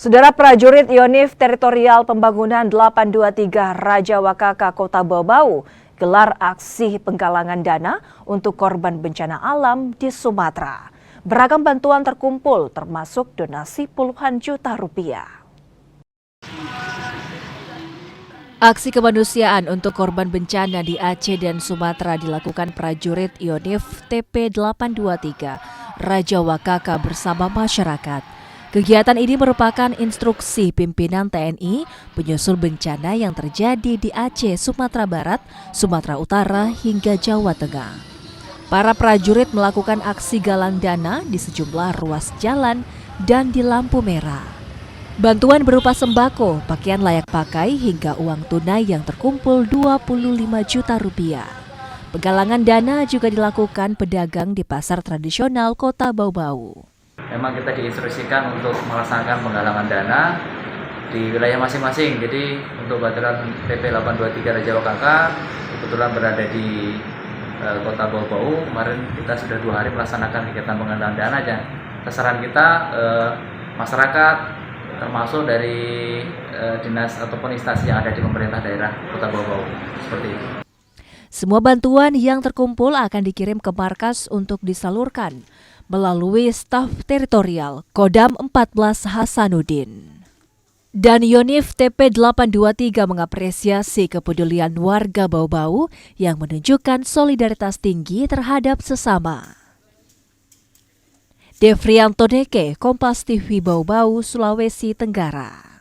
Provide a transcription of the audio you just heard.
Saudara prajurit Yonif Teritorial Pembangunan 823 Raja Wakaka Kota Bau-Bau gelar aksi penggalangan dana untuk korban bencana alam di Sumatera. Beragam bantuan terkumpul termasuk donasi puluhan juta rupiah. Aksi kemanusiaan untuk korban bencana di Aceh dan Sumatera dilakukan prajurit Yonif TP 823 Raja Wakaka bersama masyarakat. Kegiatan ini merupakan instruksi pimpinan TNI penyusul bencana yang terjadi di Aceh, Sumatera Barat, Sumatera Utara hingga Jawa Tengah. Para prajurit melakukan aksi galang dana di sejumlah ruas jalan dan di lampu merah. Bantuan berupa sembako, pakaian layak pakai hingga uang tunai yang terkumpul 25 juta rupiah. Penggalangan dana juga dilakukan pedagang di pasar tradisional Kota Bau-Bau. Memang kita diinstruksikan untuk melaksanakan penggalangan dana di wilayah masing-masing. Jadi untuk Baturan TP 823 Raja Wakaka kebetulan berada di Kota Bau-Bau. Kemarin kita sudah 2 hari melaksanakan kegiatan penggalangan dana. Dan sasaran kita masyarakat termasuk dari dinas ataupun instansi yang ada di pemerintah daerah Kota Bau-Bau. Seperti itu. Semua bantuan yang terkumpul akan dikirim ke markas untuk disalurkan melalui staf teritorial Kodam 14 Hasanuddin. Dan Yonif TP 823 mengapresiasi kepedulian warga Bau-Bau yang menunjukkan solidaritas tinggi terhadap sesama. Devrianto Deke, Kompas TV Bau-Bau, Sulawesi Tenggara.